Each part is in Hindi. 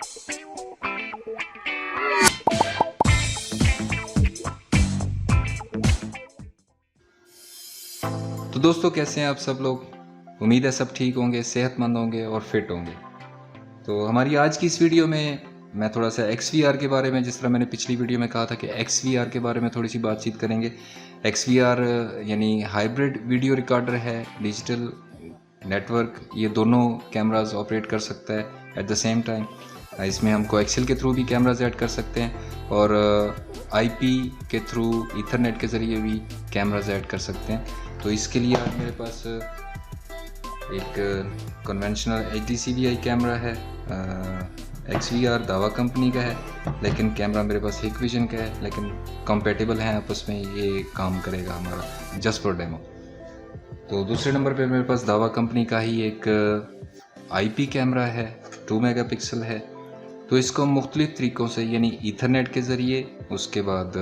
तो दोस्तों, कैसे हैं आप सब लोग? उम्मीद है सब ठीक होंगे, सेहतमंद होंगे और फिट होंगे। तो हमारी आज की इस वीडियो में मैं थोड़ा सा XVR के बारे में, जिस तरह मैंने पिछली वीडियो में कहा था कि XVR के बारे में थोड़ी सी बातचीत करेंगे। XVR यानी हाइब्रिड वीडियो रिकॉर्डर है, डिजिटल नेटवर्क, ये दोनों कैमराज ऑपरेट कर सकता है एट द सेम टाइम। इसमें हम कोएक्सियल के थ्रू भी कैमराज ऐड कर सकते हैं और IP के थ्रू ईथरनेट के ज़रिए भी कैमराज ऐड कर सकते हैं। तो इसके लिए आज मेरे पास एक कन्वेंशनल HDCVI कैमरा है, XVR दावा कंपनी का है, लेकिन कैमरा मेरे पास Hikvision का है, लेकिन कंपेटेबल है आपस में, ये काम करेगा हमारा जस्ट फॉर डेमो। तो दूसरे नंबर पे मेरे पास दावा कंपनी का ही एक IP कैमरा है, 2 मेगापिक्सल है। तो इसको हम मुख्तलिफ तरीक़ों से, यानी ईथरनेट के ज़रिए, उसके बाद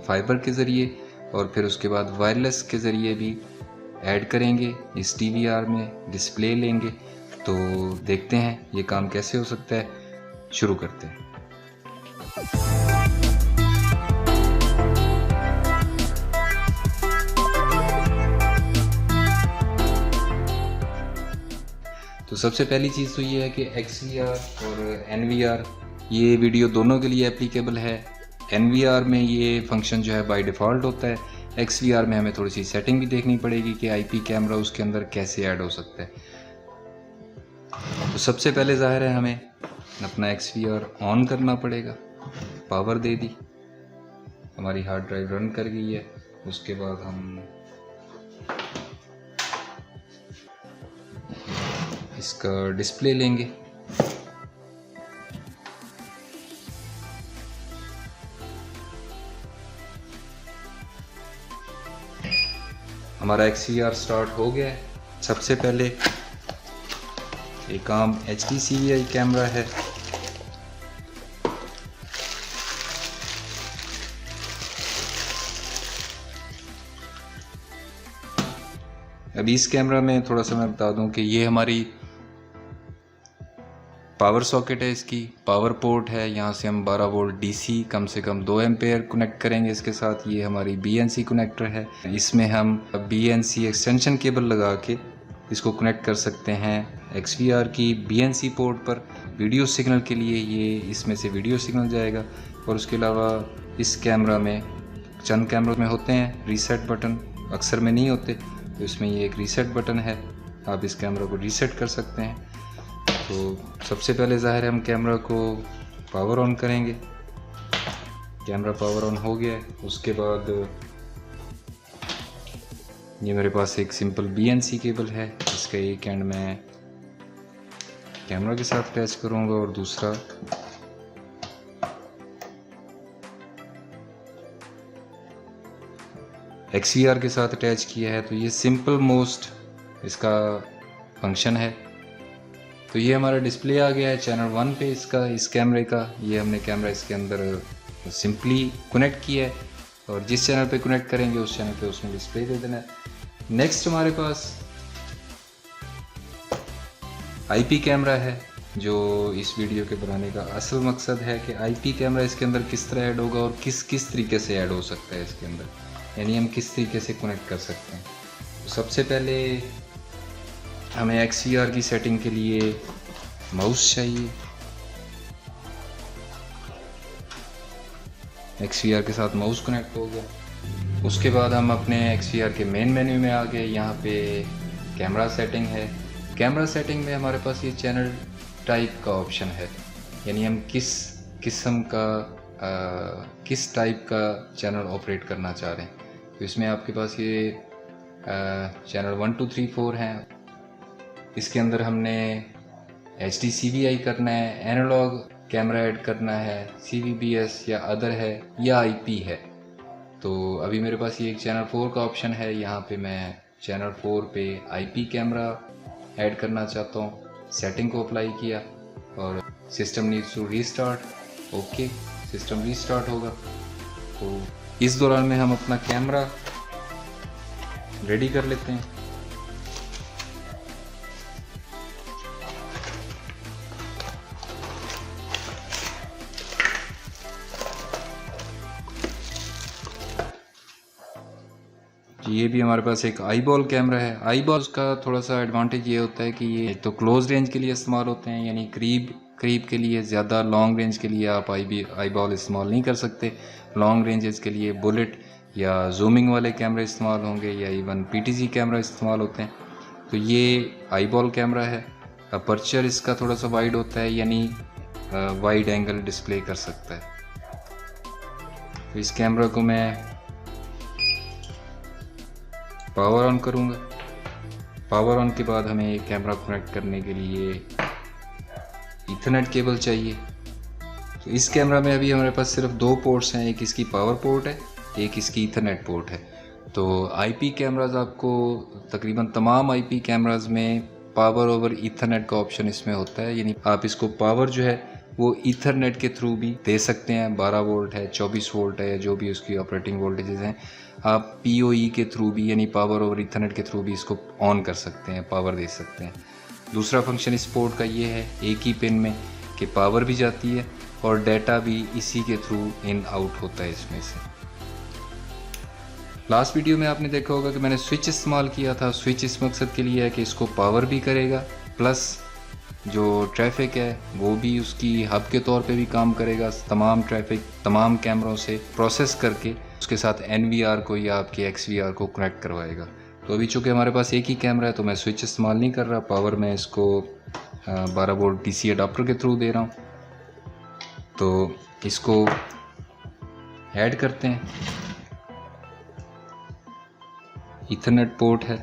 फाइबर के ज़रिए और फिर उसके बाद वायरलेस के ज़रिए भी ऐड करेंगे इस DVR में, डिस्प्ले लेंगे। तो देखते हैं ये काम कैसे हो सकता है, शुरू करते हैं। तो सबसे पहली चीज़ तो ये है कि XVR और NVR ये वीडियो दोनों के लिए एप्लीकेबल है। NVR में ये फंक्शन जो है बाय डिफ़ॉल्ट होता है, XVR में हमें थोड़ी सी सेटिंग भी देखनी पड़ेगी कि IP कैमरा उसके अंदर कैसे ऐड हो सकता है। तो सबसे पहले ज़ाहिर है हमें अपना XVR ऑन करना पड़ेगा। पावर दे दी, हमारी हार्ड ड्राइव रन कर गई है। उसके बाद हम इसका डिस्प्ले लेंगे। हमारा XVR स्टार्ट हो गया है। सबसे पहले एक आम HDCVI कैमरा है, अभी इस कैमरा में थोड़ा सा मैं बता दूं कि ये हमारी पावर सॉकेट है, इसकी पावर पोर्ट है। यहाँ से हम 12 वोल्ट DC कम से कम 2 एम्पेयर कनेक्ट करेंगे इसके साथ। ये हमारी BNC कनेक्टर है, इसमें हम BNC एक्सटेंशन केबल लगा के इसको कनेक्ट कर सकते हैं XVR की BNC पोर्ट पर। वीडियो सिग्नल के लिए ये इसमें से वीडियो सिग्नल जाएगा। और उसके अलावा इस कैमरा में, चंद कैमरों में होते हैं रीसेट बटन, अक्सर में नहीं होते, तो इसमें ये एक रीसेट बटन है, आप इस कैमरा को रीसेट कर सकते हैं। तो सबसे पहले ज़ाहिर है हम कैमरा को पावर ऑन करेंगे। कैमरा पावर ऑन हो गया है। उसके बाद ये मेरे पास एक सिंपल BNC केबल है, इसका एक एंड मैं कैमरा के साथ अटैच करूँगा और दूसरा XVR के साथ अटैच किया है। तो ये सिंपल मोस्ट इसका फंक्शन है। तो ये हमारा डिस्प्ले आ गया है चैनल 1 पे इसका, इस कैमरे का। ये हमने कैमरा इसके अंदर सिंपली कनेक्ट किया है और जिस चैनल पे कनेक्ट करेंगे उस चैनल पे उसमें डिस्प्ले दे देना है। नेक्स्ट हमारे पास IP कैमरा है, जो इस वीडियो के बनाने का असल मकसद है कि IP कैमरा इसके अंदर किस तरह ऐड होगा और किस किस तरीके से ऐड हो सकता है इसके अंदर, यानी हम किस तरीके से कनेक्ट कर सकते हैं। तो सबसे पहले हमें XVR की सेटिंग के लिए माउस चाहिए। XVR के साथ माउस कनेक्ट हो गया। उसके बाद हम अपने XVR के मेन मेन्यू में आ गए। यहाँ पे कैमरा सेटिंग है। कैमरा सेटिंग में हमारे पास ये चैनल टाइप का ऑप्शन है, यानी हम किस किस्म का किस टाइप का चैनल ऑपरेट करना चाह रहे हैं। तो इसमें आपके पास ये चैनल 1 2 3 4 हैं। इसके अंदर हमने HDCVI करना है, एनालॉग कैमरा ऐड करना है, CVBS या अदर है, या IP है। तो अभी मेरे पास ये एक चैनल 4 का ऑप्शन है। यहाँ पे मैं चैनल 4 पे IP कैमरा ऐड करना चाहता हूँ। सेटिंग को अप्लाई किया और system needs to restart. Okay, system restart होगा। तो इस दौरान में हम अपना कैमरा रेडी कर लेते हैं। ये भी हमारे पास एक आई बॉल कैमरा है। आई बॉल का थोड़ा सा एडवांटेज ये होता है कि ये तो क्लोज रेंज के लिए इस्तेमाल होते हैं, यानी करीब के लिए, ज़्यादा लॉन्ग रेंज के लिए आप आई बॉल इस्तेमाल नहीं कर सकते। लॉन्ग रेंजेस के लिए बुलेट या जूमिंग वाले कैमरे इस्तेमाल होंगे या इवन पीटीजी कैमरा इस्तेमाल होते हैं। तो ये आई बॉल कैमरा है। अपर्चर इसका थोड़ा सा वाइड होता है, यानी वाइड एंगल डिस्प्ले कर सकता है। तो इस कैमरा को मैं पावर ऑन करूँगा। पावर ऑन के बाद हमें ये कैमरा कनेक्ट करने के लिए ईथरनेट केबल चाहिए। तो इस कैमरा में अभी हमारे पास सिर्फ 2 पोर्ट्स हैं, एक इसकी पावर पोर्ट है, एक इसकी ईथरनेट पोर्ट है। तो आईपी कैमराज आपको तकरीबन तमाम आईपी कैमराज में पावर ओवर ईथरनेट का ऑप्शन इसमें होता है, यानी आप इसको पावर जो है वो ईथरनेट के थ्रू भी दे सकते हैं। 12 वोल्ट है, 24 वोल्ट है, जो भी उसकी ऑपरेटिंग वोल्टेजेस हैं, आप PoE के थ्रू भी, यानी पावर ओवर ईथरनेट के थ्रू भी इसको ऑन कर सकते हैं, पावर दे सकते हैं। दूसरा फंक्शन इस पोर्ट का ये है, एक ही पिन में, कि पावर भी जाती है और डाटा भी इसी के थ्रू इन आउट होता है इसमें से। लास्ट वीडियो में आपने देखा होगा कि मैंने स्विच इस्तेमाल किया था। स्विच इस मकसद के लिए है कि इसको पावर भी करेगा, प्लस जो ट्रैफिक है वो भी उसकी हब के तौर पे भी काम करेगा। तमाम ट्रैफिक तमाम कैमरों से प्रोसेस करके उसके साथ NVR को या आपके XVR को कनेक्ट करवाएगा। तो अभी चूँकि हमारे पास एक ही कैमरा है तो मैं स्विच इस्तेमाल नहीं कर रहा, पावर मैं इसको 12 वोल्ट DC अडाप्टर के थ्रू दे रहा हूँ। तो इसको ऐड करते हैं। ईथरनेट पोर्ट है,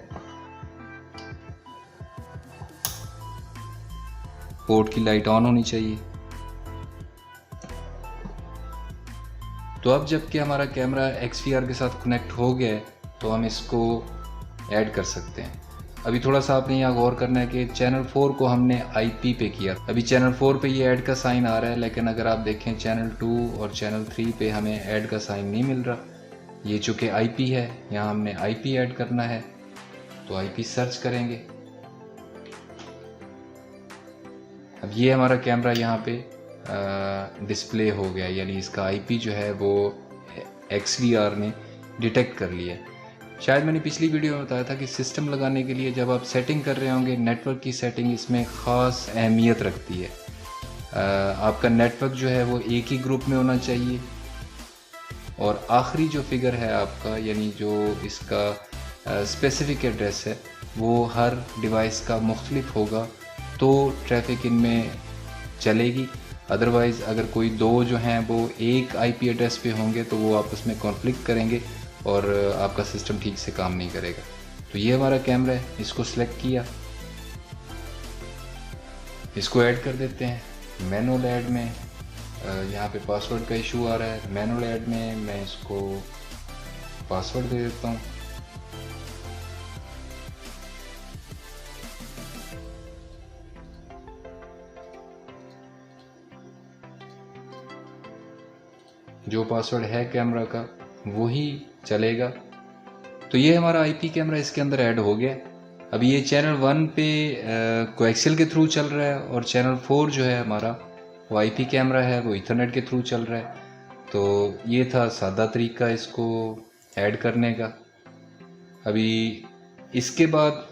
पोर्ट की लाइट ऑन होनी चाहिए। तो अब जबकि हमारा कैमरा XVR के साथ कनेक्ट हो गया है तो हम इसको ऐड कर सकते हैं। अभी थोड़ा सा आपने यहाँ गौर करना है कि चैनल 4 को हमने IP पे किया। अभी चैनल 4 पे ये ऐड का साइन आ रहा है, लेकिन अगर आप देखें चैनल 2 और चैनल 3 पे हमें ऐड का साइन नहीं मिल रहा। ये चूँकि IP है, यहाँ हमने IP ऐड करना है, तो IP सर्च करेंगे। अब ये हमारा कैमरा यहाँ पे डिस्प्ले हो गया, यानी इसका IP जो है वो XVR ने डिटेक्ट कर लिया। शायद मैंने पिछली वीडियो में बताया था कि सिस्टम लगाने के लिए जब आप सेटिंग कर रहे होंगे, नेटवर्क की सेटिंग इसमें ख़ास अहमियत रखती है। आपका नेटवर्क जो है वो एक ही ग्रुप में होना चाहिए और आखिरी जो फिगर है आपका, यानी जो इसका स्पेसिफिक एड्रेस है, वो हर डिवाइस का मुख्तलिफ होगा तो ट्रैफिक इनमें चलेगी। अदरवाइज़ अगर कोई 2 जो हैं वो एक IP एड्रेस पे होंगे तो वो आपस में कॉन्फ्लिक्ट करेंगे और आपका सिस्टम ठीक से काम नहीं करेगा। तो ये हमारा कैमरा है, इसको सिलेक्ट किया, इसको ऐड कर देते हैं। मैनुअल ऐड में यहाँ पे पासवर्ड का इशू आ रहा है। मैनुअल ऐड में मैं इसको पासवर्ड दे देता हूँ। जो पासवर्ड है कैमरा का वही चलेगा। तो ये हमारा IP कैमरा इसके अंदर ऐड हो गया। अभी ये चैनल 1 पे कोएक्सियल के थ्रू चल रहा है और चैनल 4 जो है हमारा वो IP कैमरा है, वो ईथरनेट के थ्रू चल रहा है। तो ये था सादा तरीका इसको ऐड करने का। अभी इसके बाद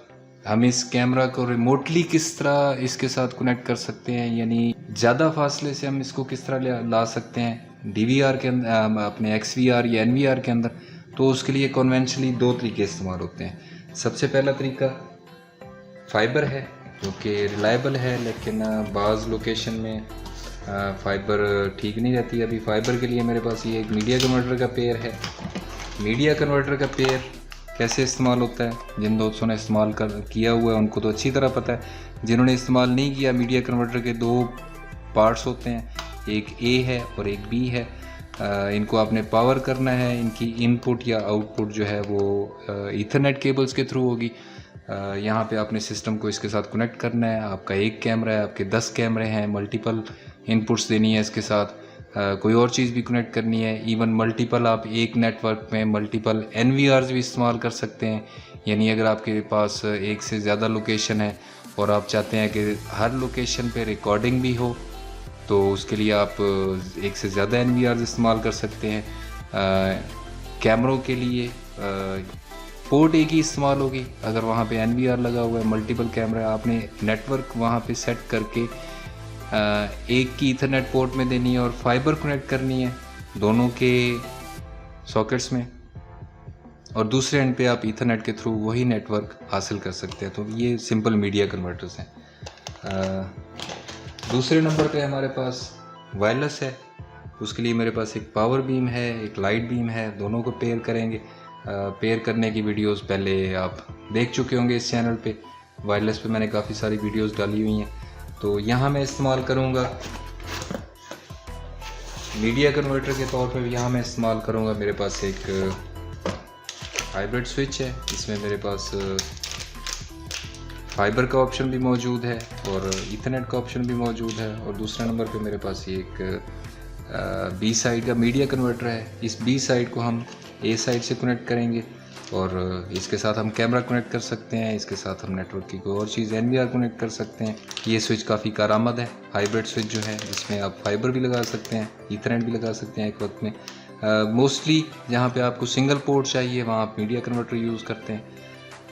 हम इस कैमरा को रिमोटली किस तरह इसके साथ कनेक्ट कर सकते हैं, यानी ज़्यादा फासले से हम इसको किस तरह ला सकते हैं DVR के अंदर, अपने XVR या NVR के अंदर। तो उसके लिए कन्वेंशनली 2 तरीके इस्तेमाल होते हैं। सबसे पहला तरीका फाइबर है, जो कि रिलायबल है, लेकिन बाज़ लोकेशन में फाइबर ठीक नहीं रहती। अभी फाइबर के लिए मेरे पास ये एक मीडिया कन्वर्टर का पेयर है। मीडिया कन्वर्टर का पेयर कैसे इस्तेमाल होता है, जिन दोस्तों ने इस्तेमाल किया हुआ है उनको तो अच्छी तरह पता है। जिन्होंने इस्तेमाल नहीं किया, मीडिया कन्वर्टर के 2 पार्ट्स होते हैं, एक A है और एक B है। इनको आपने पावर करना है। इनकी इनपुट या आउटपुट जो है वो ईथरनेट केबल्स के थ्रू होगी। यहाँ पे आपने सिस्टम को इसके साथ कनेक्ट करना है। आपका एक कैमरा है, आपके 10 कैमरे हैं, मल्टीपल इनपुट्स देनी है इसके साथ। कोई और चीज़ भी कनेक्ट करनी है। इवन मल्टीपल आप एक नेटवर्क में मल्टीपल NVRs भी इस्तेमाल कर सकते हैं। यानी अगर आपके पास एक से ज़्यादा लोकेशन है और आप चाहते हैं कि हर लोकेशन पे रिकॉर्डिंग भी हो, तो उसके लिए आप एक से ज़्यादा NVRs इस्तेमाल कर सकते हैं। कैमरों के लिए पोर्ट एक ही इस्तेमाल होगी। अगर वहाँ पे NVR लगा हुआ है, मल्टीपल कैमरा, आपने नेटवर्क वहाँ पे सेट करके एक की ईथरनेट पोर्ट में देनी है और फाइबर कनेक्ट करनी है दोनों के सॉकेट्स में, और दूसरे एंड पे आप ईथरनेट के थ्रू वही नेटवर्क हासिल कर सकते हैं। तो ये सिंपल मीडिया कन्वर्टर्स हैं। दूसरे नंबर पे हमारे पास वायरलेस है। उसके लिए मेरे पास एक पावर बीम है, एक लाइट बीम है, दोनों को पेयर करेंगे। पेयर करने की वीडियोस पहले आप देख चुके होंगे इस चैनल पे। वायरलेस पे मैंने काफ़ी सारी वीडियोस डाली हुई हैं। तो यहाँ मैं इस्तेमाल करूँगा मीडिया कन्वर्टर के तौर पे, यहाँ मैं इस्तेमाल करूँगा, मेरे पास एक हाइब्रिड स्विच है। इसमें मेरे पास फाइबर का ऑप्शन भी मौजूद है और ईथरनेट का ऑप्शन भी मौजूद है। और दूसरे नंबर पे मेरे पास ये एक बी साइड का मीडिया कन्वर्टर है। इस बी साइड को हम ए साइड से कनेक्ट करेंगे और इसके साथ हम कैमरा कनेक्ट कर सकते हैं। इसके साथ हम नेटवर्क की कोई और चीज़ NVR कनेक्ट कर सकते हैं। ये स्विच काफ़ी कारआमद है, हाइब्रिड स्विच जो है, जिसमें आप फाइबर भी लगा सकते हैं, ईथरनेट भी लगा सकते हैं एक वक्त में। मोस्टली जहाँ पे आपको सिंगल पोर्ट चाहिए वहाँ आप मीडिया कन्वर्टर यूज़ करते हैं।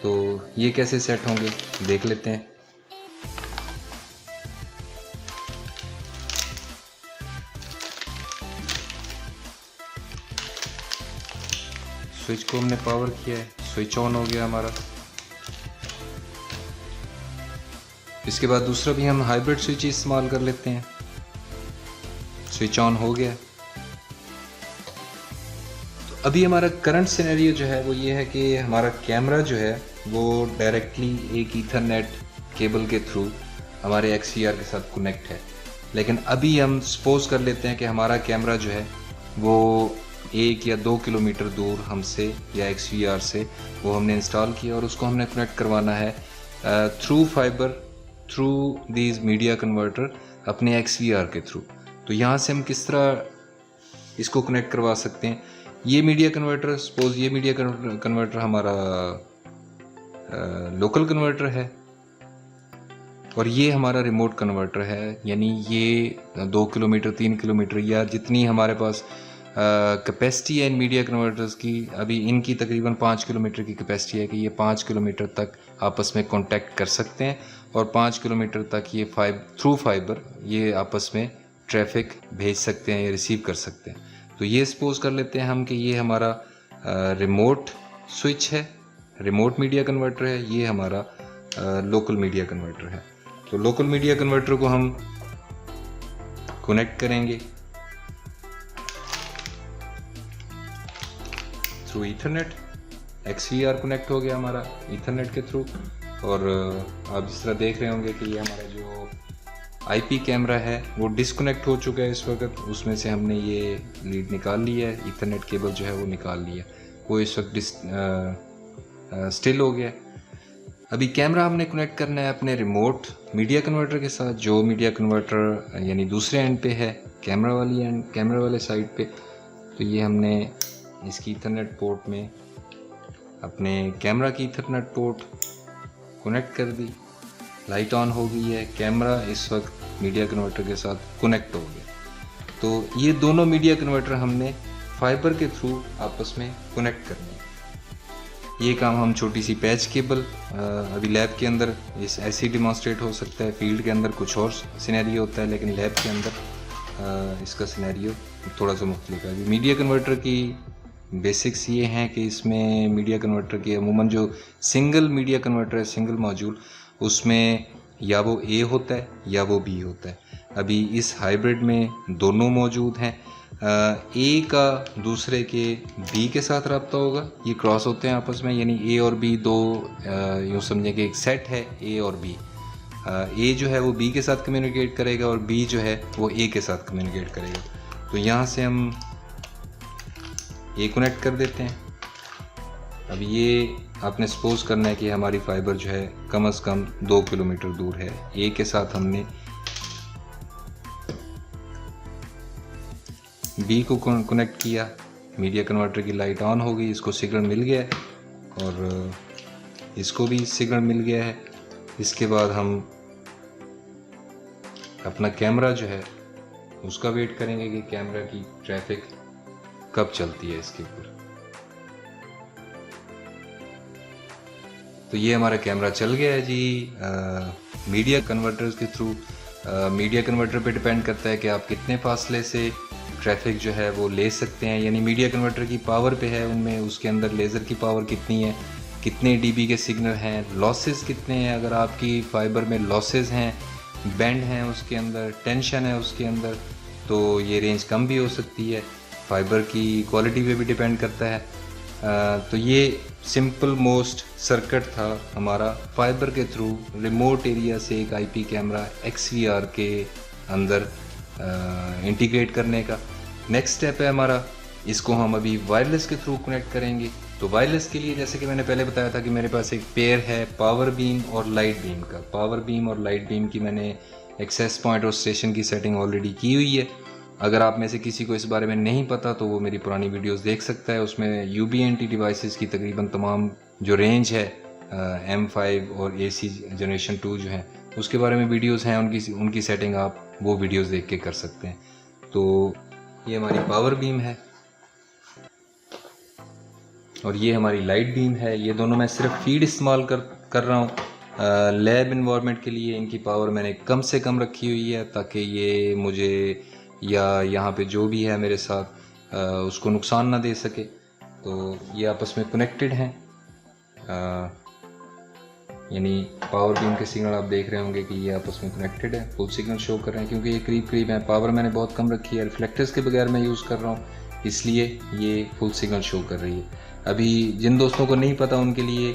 तो ये कैसे सेट होंगे देख लेते हैं। स्विच को हमने पावर किया है, स्विच ऑन हो गया हमारा। इसके बाद दूसरा भी हम हाइब्रिड स्विच इस्तेमाल कर लेते हैं। स्विच ऑन हो गया। तो अभी हमारा करंट सिनेरियो जो है वो ये है कि हमारा कैमरा जो है वो डायरेक्टली एक ईथरनेट केबल के थ्रू हमारे XCR के साथ कनेक्ट है। लेकिन अभी हम सपोज कर लेते हैं कि हमारा कैमरा जो है वो 1 या 2 किलोमीटर दूर हमसे या XCR से वो हमने इंस्टॉल किया और उसको हमने कनेक्ट करवाना है through fibre, through these media converter अपने XCR के थ्रू। तो यहाँ से हम किस तरह इसको कनेक्ट करवा सकते हैं। ये मीडिया कन्वर्टर, सपोज ये मीडिया कन्वर्टर हमारा लोकल कन्वर्टर है और ये हमारा रिमोट कन्वर्टर है। यानी ये 2 किलोमीटर 3 किलोमीटर या जितनी हमारे पास कैपेसिटी है इन मीडिया कन्वर्टर्स की, अभी इनकी तकरीबन 5 किलोमीटर की कैपेसिटी है कि ये 5 किलोमीटर तक आपस में कांटेक्ट कर सकते हैं और 5 किलोमीटर तक ये थ्रू फाइबर ये आपस में ट्रैफिक भेज सकते हैं या रिसीव कर सकते हैं। तो ये सपोज कर लेते हैं हम कि ये हमारा रिमोट स्विच है, रिमोट मीडिया कन्वर्टर है, ये हमारा लोकल मीडिया कन्वर्टर है। तो लोकल मीडिया कन्वर्टर को हम कनेक्ट करेंगे थ्रू ईथरनेट। XCR कनेक्ट हो गया हमारा ईथरनेट के थ्रू। और आप जिस तरह देख रहे होंगे कि ये हमारा जो IP कैमरा है वो डिस्कनेक्ट हो चुका है इस वक्त। उसमें से हमने ये लीड निकाल ली है, ईथरनेट केबल जो है वो निकाल लिया, वो इस वक्त स्टिल हो गया। अभी कैमरा हमने कनेक्ट करना है अपने रिमोट मीडिया कन्वर्टर के साथ, जो मीडिया कन्वर्टर यानी दूसरे एंड पे है, कैमरा वाले साइड पे। तो ये हमने इसकी ईथरनेट पोर्ट में अपने कैमरा की ईथरनेट पोर्ट कनेक्ट कर दी। लाइट ऑन हो गई है, कैमरा इस वक्त मीडिया कन्वर्टर के साथ कनेक्ट हो गया। तो ये दोनों मीडिया कन्वर्टर हमने फाइबर के थ्रू आपस में कनेक्ट करने हैं। ये काम हम छोटी सी पैच केबल अभी लैब के अंदर इस ऐसे डिमॉन्स्ट्रेट हो सकता है, फील्ड के अंदर कुछ और सिनेरियो होता है, लेकिन लैब के अंदर इसका सिनेरियो थोड़ा सा मुख्तलिफ है। अभी मीडिया कन्वर्टर की बेसिक्स ये हैं कि इसमें मीडिया कन्वर्टर के अमूमन जो सिंगल मीडिया कन्वर्टर है, सिंगल मॉड्यूल, उसमें या वो A होता है या वो B होता है। अभी इस हाइब्रिड में दोनों मौजूद हैं। A का दूसरे के B के साथ रब्ता होगा, ये क्रॉस होते हैं आपस में, यानी A और B दो यूँ समझें कि एक सेट है A और B। A जो है वो B के साथ कम्युनिकेट करेगा और B जो है वो A के साथ कम्युनिकेट करेगा। तो यहाँ से हम A कनेक्ट कर देते हैं। अब ये आपने सपोज करना है कि हमारी फाइबर जो है कम से कम 2 किलोमीटर दूर है। A के साथ हमने B को कनेक्ट किया, मीडिया कन्वर्टर की लाइट ऑन हो गई, इसको सिग्नल मिल गया है और इसको भी सिग्नल मिल गया है। इसके बाद हम अपना कैमरा जो है उसका वेट करेंगे कि कैमरा की ट्रैफिक कब चलती है इसके ऊपर। तो ये हमारा कैमरा चल गया है जी मीडिया कन्वर्टर्स के थ्रू। मीडिया कन्वर्टर पे डिपेंड करता है कि आप कितने फासले से ट्रैफिक जो है वो ले सकते हैं, यानी मीडिया कन्वर्टर की पावर पे है उनमें, उसके अंदर लेज़र की पावर कितनी है, कितने डीबी के सिग्नल हैं, लॉसेस कितने हैं। अगर आपकी फाइबर में लॉसेस हैं, बैंड हैं, उसके अंदर टेंशन है उसके अंदर, तो ये रेंज कम भी हो सकती है। फाइबर की क्वालिटी पे भी डिपेंड करता है। तो ये सिंपल मोस्ट सर्किट था हमारा फाइबर के थ्रू रिमोट एरिया से एक आईपी कैमरा XVR के अंदर इंटीग्रेट करने का। नेक्स्ट स्टेप है हमारा, इसको हम अभी वायरलेस के थ्रू कनेक्ट करेंगे। तो वायरलेस के लिए जैसे कि मैंने पहले बताया था कि मेरे पास एक पेयर है पावर बीम और लाइट बीम का। पावर बीम और लाइट बीम की मैंने एक्सेस पॉइंट और स्टेशन की सेटिंग ऑलरेडी की हुई है। अगर आप में से किसी को इस बारे में नहीं पता तो वो मेरी पुरानी वीडियोस देख सकता है। उसमें UBNT डिवाइसेस की तकरीबन तमाम जो रेंज है M5 और AC जनरेशन 2 जो है उसके बारे में वीडियोस हैं, उनकी सेटिंग आप वो वीडियोस देख के कर सकते हैं। तो ये हमारी पावर बीम है और ये हमारी लाइट बीम है। ये दोनों मैं सिर्फ फीड इस्तेमाल कर रहा हूँ। लैब इन्वायरमेंट के लिए इनकी पावर मैंने कम से कम रखी हुई है ताकि ये मुझे या यहाँ पे जो भी है मेरे साथ उसको नुकसान ना दे सके। तो ये आपस में कनेक्टेड हैं, यानी पावर बीम के सिग्नल आप देख रहे होंगे कि ये आपस में कनेक्टेड है, फुल सिग्नल शो कर रहे हैं क्योंकि ये करीब करीब है। पावर मैंने बहुत कम रखी है, रिफ्लेक्टर्स के बगैर मैं यूज़ कर रहा हूँ इसलिए ये फुल सिग्नल शो कर रही है। अभी जिन दोस्तों को नहीं पता उनके लिए,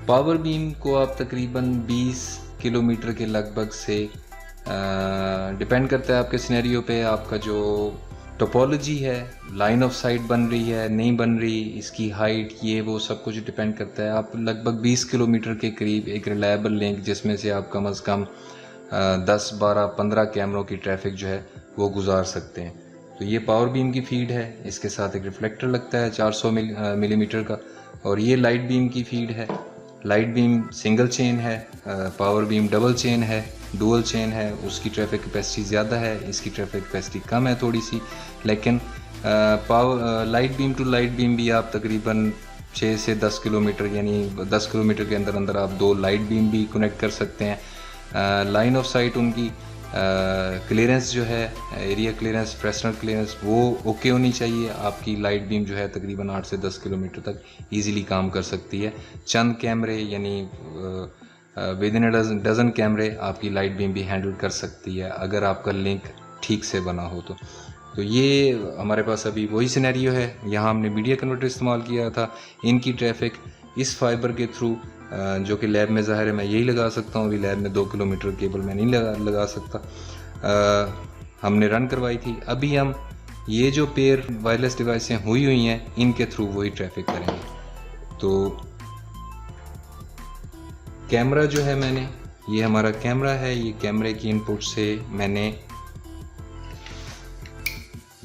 पावर बीम को आप तकरीबन 20 किलोमीटर के लगभग से डिपेंड करता है आपके सिनेरियो पे, आपका जो टोपोलॉजी है, लाइन ऑफ साइट बन रही है नहीं बन रही, इसकी हाइट, ये वो सब कुछ डिपेंड करता है। आप लगभग 20 किलोमीटर के करीब एक रिलायबल लिंक जिसमें से आप कम अज़ कम 10, 12, 15 कैमरों की ट्रैफिक जो है वो गुजार सकते हैं। तो ये पावर बीम की फीड है, इसके साथ एक रिफ्लेक्टर लगता है 400 मिलीमीटर का, और ये लाइट बीम की फीड है। लाइट बीम सिंगल चेन है, पावर बीम डबल चेन है, डुअल चेन है, उसकी ट्रैफिक कैपेसिटी ज़्यादा है, इसकी ट्रैफिक कैपेसिटी कम है थोड़ी सी। लेकिन power light beam to light beam भी आप तकरीबन 6 से 10 किलोमीटर, यानी 10 किलोमीटर के अंदर अंदर आप 2 लाइट बीम भी कनेक्ट कर सकते हैं। लाइन ऑफ साइट उनकी क्लियरेंस जो है, एरिया क्लियरेंस, फ्रेशनर क्लियरेंस, वो ओके होनी चाहिए। आपकी लाइट बीम जो है तकरीबन 8 से 10 किलोमीटर तक इजीली काम कर सकती है। चंद कैमरे यानी विद इन डजन कैमरे आपकी लाइट बीम भी हैंडल कर सकती है अगर आपका लिंक ठीक से बना हो तो ये हमारे पास अभी वही सिनेरियो है। यहाँ हमने मीडिया कन्वर्टर इस्तेमाल किया था। इनकी ट्रैफिक इस फाइबर के थ्रू जो कि लैब में ज़ाहिर है मैं यही लगा सकता हूँ, अभी लैब में 2 किलोमीटर केबल मैं नहीं लगा सकता, हमने रन करवाई थी। अभी हम ये जो पेयर वायरलेस डिवाइसें हुई हैं इनके थ्रू वही ट्रैफिक करेंगे। तो कैमरा जो है मैंने, ये हमारा कैमरा है, ये कैमरे की इनपुट से मैंने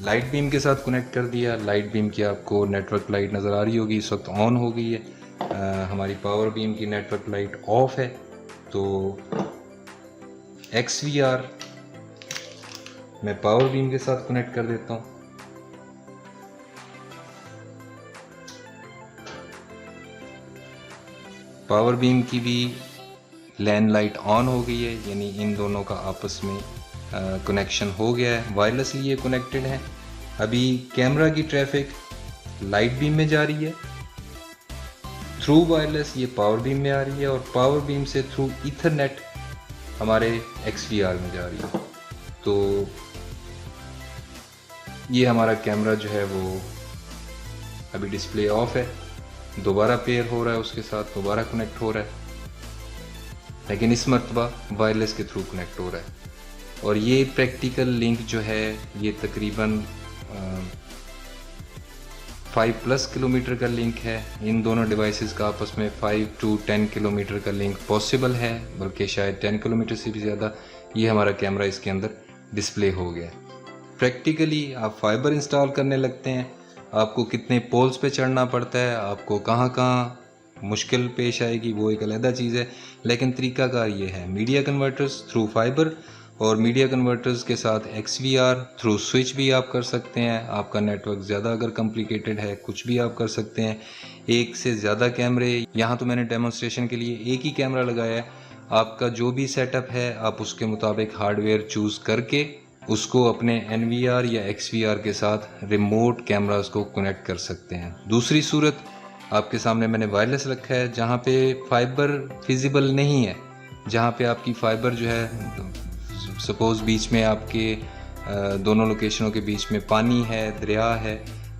लाइट बीम के साथ कनेक्ट कर दिया। लाइट बीम की आपको नेटवर्क लाइट नज़र आ रही होगी, इस वक्त ऑन हो गई है। हमारी पावर बीम की नेटवर्क लाइट ऑफ है। तो XVR मैं पावर बीम के साथ कनेक्ट कर देता हूँ। पावर बीम की भी लैंड लाइट ऑन हो गई है, यानी इन दोनों का आपस में कनेक्शन हो गया है, वायरलेसली ये कनेक्टेड है। अभी कैमरा की ट्रैफिक लाइट बीम में जा रही है, थ्रू वायरलेस ये पावर बीम में आ रही है, और पावर बीम से थ्रू ईथरनेट हमारे XVR में जा रही है। तो ये हमारा कैमरा जो है वो अभी डिस्प्ले ऑफ है, दोबारा पेयर हो रहा है, उसके साथ दोबारा कनेक्ट हो रहा है, लेकिन इस मरतबा वायरलेस के थ्रू कनेक्ट हो रहा है। और ये प्रैक्टिकल लिंक जो है ये तकरीबन 5+ किलोमीटर का लिंक है। इन दोनों डिवाइसेस का आपस में 5 to 10 किलोमीटर का लिंक पॉसिबल है, बल्कि शायद 10 किलोमीटर से भी ज़्यादा। ये हमारा कैमरा इसके अंदर डिस्प्ले हो गया। प्रैक्टिकली आप फाइबर इंस्टॉल करने लगते हैं, आपको कितने पोल्स पे चढ़ना पड़ता है, आपको कहाँ कहाँ मुश्किल पेश आएगी, वो एक अलग चीज़ है। लेकिन तरीक़ाकार ये है, मीडिया कन्वर्टर्स थ्रू फाइबर और मीडिया कन्वर्टर्स के साथ XVR थ्रू स्विच भी आप कर सकते हैं। आपका नेटवर्क ज़्यादा अगर कॉम्प्लिकेटेड है, कुछ भी आप कर सकते हैं। एक से ज़्यादा कैमरे। यहाँ तो मैंने डेमोन्स्ट्रेशन के लिए एक ही कैमरा लगाया है। आपका जो भी सेटअप है आप उसके मुताबिक हार्डवेयर चूज़ करके उसको अपने NVR या XVR के साथ रिमोट कैमरास को कनेक्ट कर सकते हैं। दूसरी सूरत आपके सामने मैंने वायरलेस रखा है, जहाँ पे फाइबर फिजिबल नहीं है, जहाँ पे आपकी फाइबर जो है सपोज़ बीच में आपके दोनों लोकेशनों के बीच में पानी है, दरिया है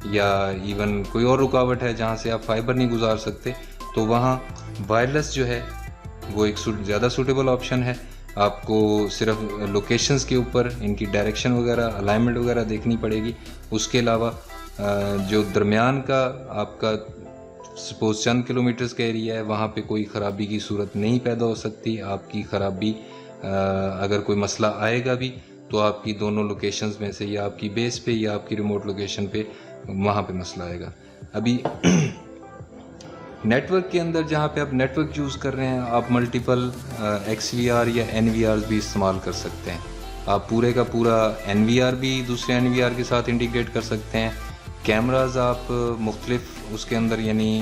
या इवन कोई और रुकावट है जहाँ से आप फाइबर नहीं गुजार सकते, तो वहाँ वायरलेस जो है वो एक ज़्यादा सूटेबल ऑप्शन है। आपको सिर्फ लोकेशंस के ऊपर इनकी डायरेक्शन वगैरह, अलाइनमेंट वगैरह देखनी पड़ेगी। उसके अलावा जो दरमियान का आपका सपोज चंद किलोमीटर्स का एरिया है, वहाँ पे कोई ख़राबी की सूरत नहीं पैदा हो सकती। आपकी ख़राबी अगर कोई मसला आएगा भी तो आपकी दोनों लोकेशंस में से या आपकी बेस पे या आपकी रिमोट लोकेशन पे वहाँ पे मसला आएगा। अभी नेटवर्क के अंदर जहाँ पे आप नेटवर्क यूज़ कर रहे हैं, आप मल्टीपल XVR या NVR भी इस्तेमाल कर सकते हैं। आप पूरे का पूरा NVR भी दूसरे NVR के साथ इंटीग्रेट कर सकते हैं। कैमराज आप मुख्तलिफ उसके अंदर, यानी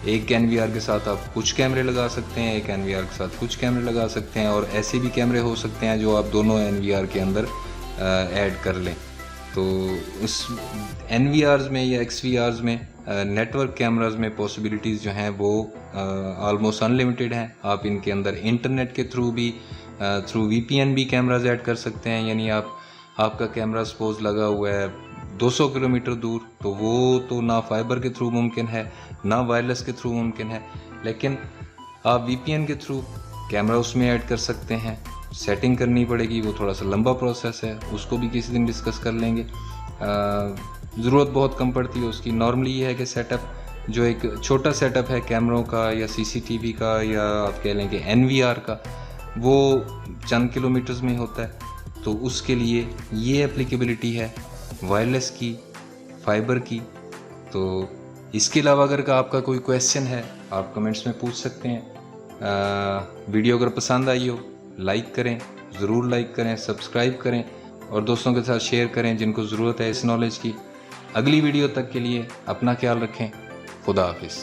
एक NVR के साथ आप कुछ कैमरे लगा सकते हैं, एक NVR के साथ कुछ कैमरे लगा सकते हैं, और ऐसे भी कैमरे हो सकते हैं जो आप दोनों NVR के अंदर ऐड कर लें। तो उस NVRs में या XVRs में नेटवर्क कैमराज में पॉसिबिलिटीज़ जो हैं वो ऑलमोस्ट अनलिमिटेड हैं। आप इनके अंदर इंटरनेट के थ्रू भी थ्रू VPN भी कैमराज ऐड कर सकते हैं। यानी आपका कैमरा सपोज लगा हुआ है 200 किलोमीटर दूर, तो वो तो ना फाइबर के थ्रू मुमकिन है ना वायरलेस के थ्रू मुमकिन है, लेकिन आप VPN के थ्रू कैमरा उसमें ऐड कर सकते हैं। सेटिंग करनी पड़ेगी, वो थोड़ा सा लंबा प्रोसेस है, उसको भी किसी दिन डिस्कस कर लेंगे। ज़रूरत बहुत कम पड़ती है उसकी। नॉर्मली ये है कि सेटअप जो एक छोटा सेटअप है कैमरों का या CCTV का या आप कह लें कि NVR का, वो चंद किलोमीटर्स में होता है। तो उसके लिए ये एप्लीकेबिलिटी है वायरलेस की, फाइबर की। तो इसके अलावा अगर आपका कोई क्वेश्चन है आप कमेंट्स में पूछ सकते हैं। वीडियो अगर पसंद आई हो लाइक करें, ज़रूर लाइक करें, सब्सक्राइब करें और दोस्तों के साथ शेयर करें जिनको ज़रूरत है इस नॉलेज की। अगली वीडियो तक के लिए अपना ख्याल रखें। खुदा हाफिज़।